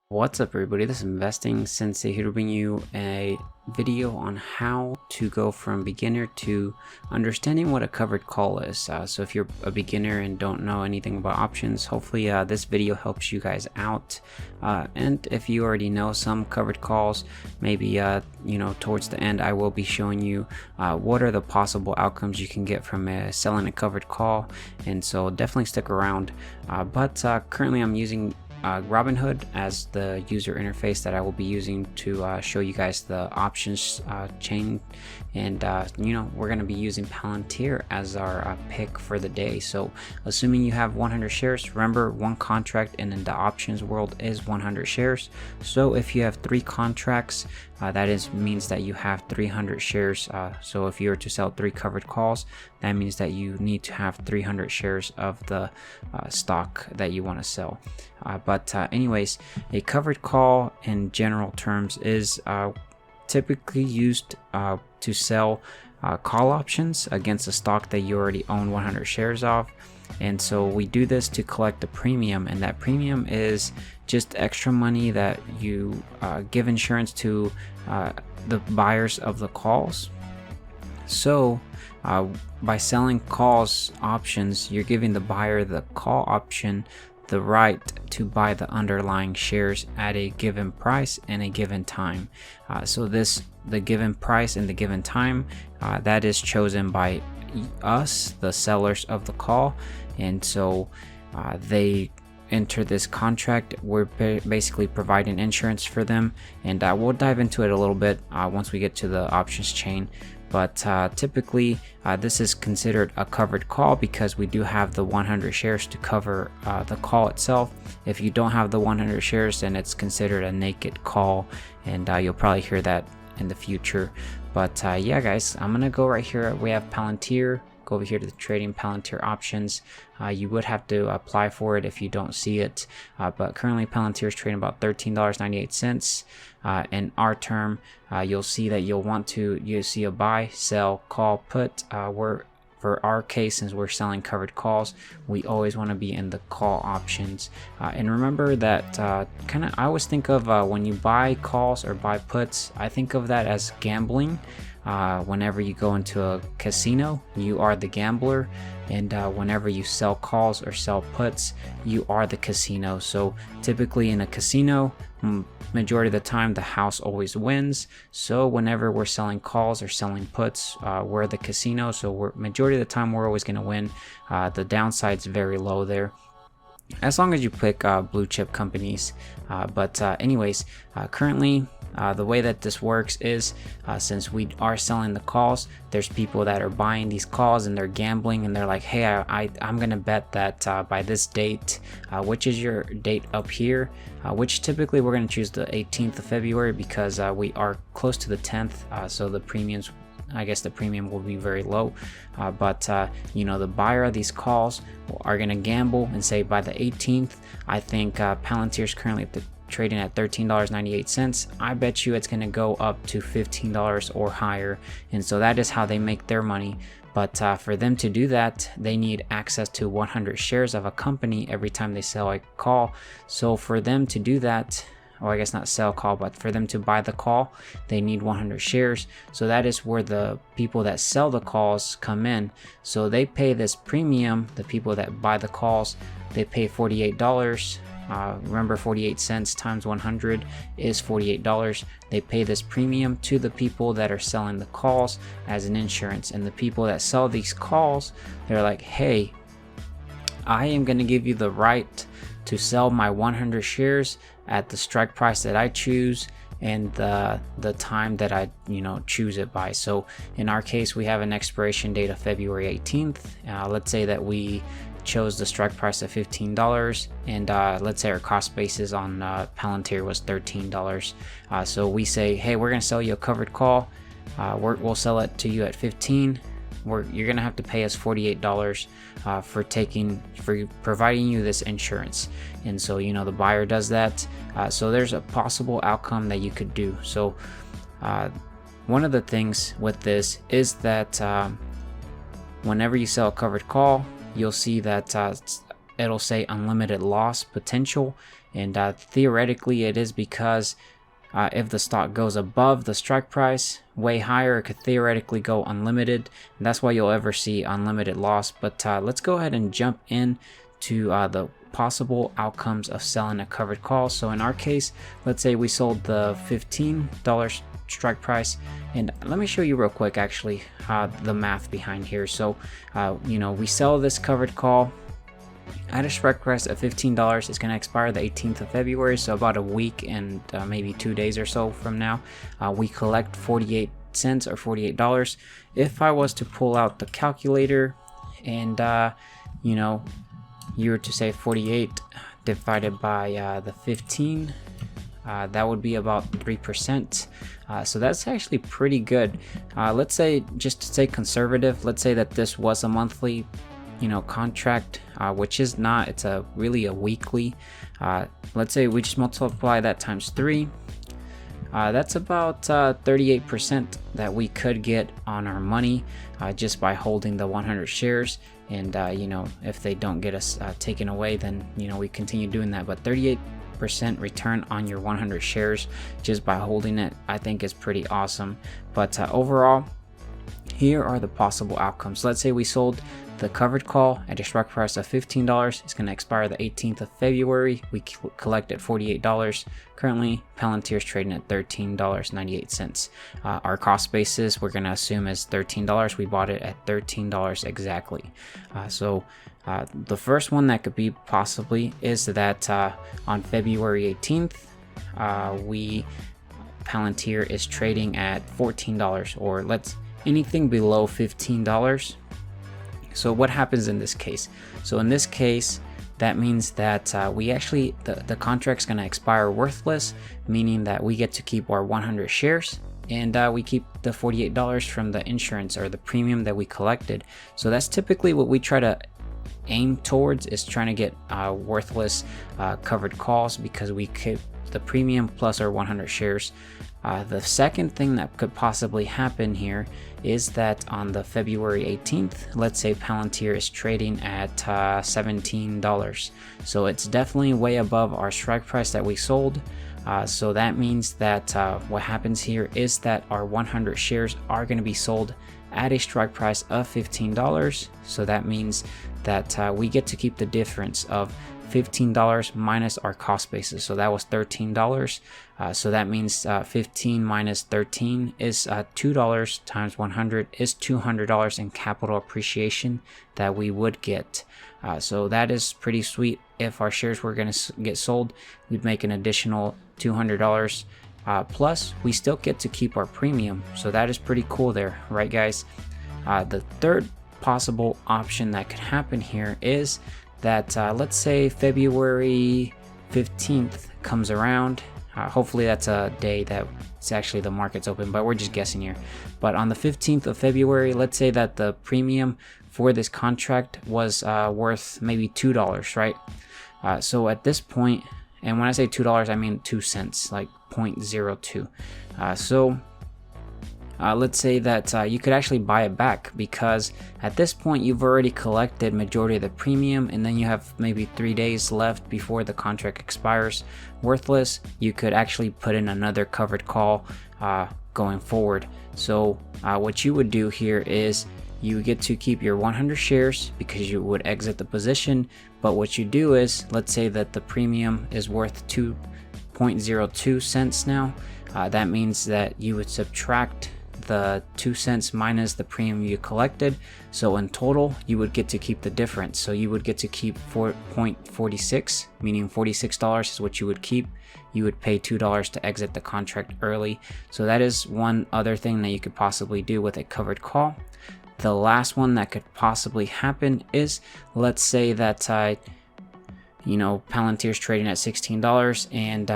What's up everybody, this is Investing Sensei here to bring you a video on how to go from beginner to understanding what a covered call is. So if you're a beginner and don't know anything about options, hopefully this video helps you guys out. And if you already know some covered calls, maybe towards the end I will be showing you what are the possible outcomes you can get from selling a covered call, and so definitely stick around. But currently I'm using Robinhood as the user interface that I will be using to show you guys the options chain, and we're going to be using Palantir as our pick for the day. So assuming you have 100 shares, remember one contract in the options world is 100 shares. So if you have 3 contracts, that means that you have 300 shares. So if you were to sell 3 covered calls, that means that you need to have 300 shares of the stock that you want to sell. But anyways, a covered call in general terms is typically used to sell call options against a stock that you already own 100 shares of. And so we do this to collect the premium, and that premium is just extra money that you give insurance to the buyers of the calls. So by selling calls options, you're giving the buyer the call option the right to buy the underlying shares at a given price and a given time. So the given price and the given time, that is chosen by us, the sellers of the call. And so they enter this contract. We're basically providing insurance for them, and we'll dive into it a little bit once we get to the options chain. But typically this is considered a covered call because we do have the 100 shares to cover the call itself. If you don't have the 100 shares, then it's considered a naked call, and you'll probably hear that in the future. But yeah guys, I'm gonna go right here. We have Palantir. Go over here to the trading Palantir options. You would have to apply for it if you don't see it, but currently Palantir is trading about $13.98. In our term, you'll see that you see a buy, sell, call, put. For our case, since we're selling covered calls, we always want to be in the call options. And remember that I always think of when you buy calls or buy puts, I think of that as gambling. Whenever you go into a casino, you are the gambler, and whenever you sell calls or sell puts, you are the casino. So typically in a casino, majority of the time the house always wins. So whenever we're selling calls or selling puts, we're the casino, so majority of the time we're always going to win. The downside's very low there, as long as you pick blue chip companies. But anyways, currently the way that this works is since we are selling the calls, there's people that are buying these calls and they're gambling, and they're like, hey, I'm gonna bet that by this date, which is your date up here, which typically we're gonna choose the 18th of February because we are close to the 10th, so the premiums, I guess the premium will be very low. But the buyer of these calls are going to gamble and say by the 18th, I think Palantir is currently trading at $13.98. I bet you it's going to go up to $15 or higher. And so that is how they make their money. But for them to do that, they need access to 100 shares of a company every time they sell a call. So for them to do that, or I guess not sell call, but for them to buy the call, they need 100 shares. So that is where the people that sell the calls come in. So they pay this premium. The people that buy the calls, they pay $48. Remember, 48 cents times 100 is $48. They pay this premium to the people that are selling the calls as an insurance. And the people that sell these calls, they're like, hey, I am going to give you the right to sell my 100 shares at the strike price that I choose and the time that I choose it by. So in our case, we have an expiration date of February 18th. Let's say that we chose the strike price of $15, and let's say our cost basis on Palantir was $13. So we say, hey, we're gonna sell you a covered call. We'll sell it to you at $15. You're gonna have to pay us $48 for providing you this insurance. And so the buyer does that. So there's a possible outcome that you could do. So one of the things with this is that whenever you sell a covered call, you'll see that it'll say unlimited loss potential, And theoretically it is because if the stock goes above the strike price way higher, it could theoretically go unlimited, and that's why you'll ever see unlimited loss. But let's go ahead and jump in to the possible outcomes of selling a covered call. So in our case, let's say we sold the $15 strike price, and let me show you real quick actually the math behind here. So we sell this covered call at a strike price of $15. It's going to expire the 18th of February, so about a week and maybe 2 days or so from now. We collect 48 cents or $48. If I was to pull out the calculator and you were to say 48 divided by the 15, that would be about 3%. So that's actually pretty good. Let's say, just to stay conservative, let's say that this was a monthly contract, which is not, it's really a weekly. Let's say we just multiply that times 3. That's about 38% that we could get on our money just by holding the 100 shares. And if they don't get us taken away, then we continue doing that. But 38% return on your 100 shares just by holding it, I think is pretty awesome. But overall, here are the possible outcomes. Let's say we sold the covered call at a strike price of $15. It's going to expire the 18th of February. We collected $48. Currently, Palantir is trading at $13.98. Our cost basis, we're going to assume, is $13. We bought it at $13 exactly. So the first one that could be possibly is that on February 18th, Palantir is trading at $14, or anything below $15. So what happens in this case? So in this case, that means that we actually, the contract's going to expire worthless, meaning that we get to keep our 100 shares, and we keep the $48 from the insurance or the premium that we collected. So that's typically what we try to aim towards, is trying to get worthless covered calls, because we keep the premium plus our 100 shares. The second thing that could possibly happen here is that on the February 18th, let's say Palantir is trading at $17. So it's definitely way above our strike price that we sold. So that means that what happens here is that our 100 shares are going to be sold at a strike price of $15. So that means that we get to keep the difference of $15 minus our cost basis. So that was $13. So that means 15 minus 13 is $2 times 100 is $200 in capital appreciation that we would get. So that is pretty sweet. If our shares were going to get sold, we'd make an additional $200. Plus, we still get to keep our premium. So that is pretty cool there, right, guys? The third possible option that could happen here is that let's say February 15th comes around. Hopefully that's a day that it's actually the market's open, but we're just guessing here. But on the 15th of February, let's say that the premium for this contract was worth maybe $2, right? So at this point, and when I say $2, I mean 2 cents, like 0.02. Let's say that you could actually buy it back, because at this point you've already collected majority of the premium, and then you have maybe 3 days left before the contract expires worthless. You could actually put in another covered call going forward. So what you would do here is you get to keep your 100 shares because you would exit the position. But what you do is, let's say that the premium is worth 2.02 cents now. That means that you would subtract the 2 cents minus the premium you collected. So in total, you would get to keep the difference. So you would get to keep 4.46, meaning $46 is what you would keep. You would pay $2 to exit the contract early. So that is one other thing that you could possibly do with a covered call. The last one that could possibly happen is, let's say that Palantir's trading at $16 and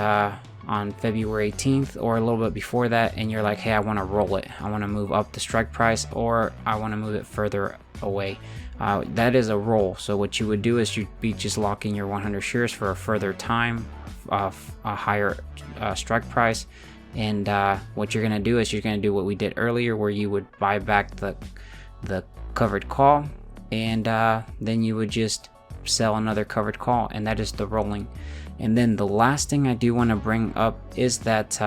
on February 18th or a little bit before that, and you're like, hey, I want to roll it. I want to move up the strike price, or I want to move it further away. That is a roll. So what you would do is you'd be just locking your 100 shares for a further time, a higher strike price. And what you're going to do is you're going to do what we did earlier, where you would buy back the covered call, and then you would just sell another covered call, and that is the rolling. And then the last thing I do want to bring up is that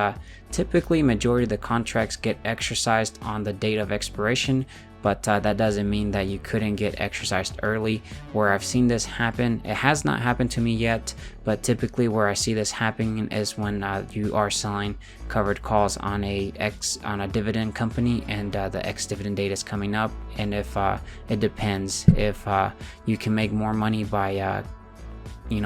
typically majority of the contracts get exercised on the date of expiration, but that doesn't mean that you couldn't get exercised early. Where I've seen this happen, it has not happened to me yet, but typically where I see this happening is when you are selling covered calls on a dividend company, and the ex-dividend date is coming up. And if it depends, if you can make more money by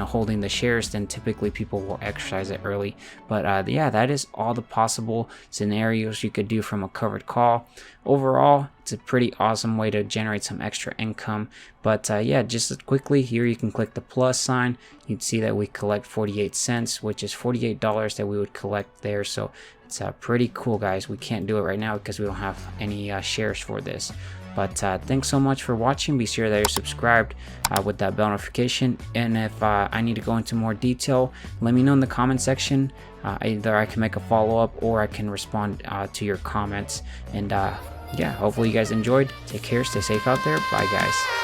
holding the shares, then typically people will exercise it early. But yeah, that is all the possible scenarios you could do from a covered call. Overall, it's a pretty awesome way to generate some extra income. But yeah, just quickly here, you can click the plus sign. You'd see that we collect 48 cents, which is $48 that we would collect there. So it's pretty cool, guys. We can't do it right now because we don't have any shares for this. But thanks so much for watching. Be sure that you're subscribed with that bell notification. And if I need to go into more detail, let me know in the comment section. Either I can make a follow-up or I can respond to your comments. And yeah, hopefully you guys enjoyed. Take care, stay safe out there. Bye, guys.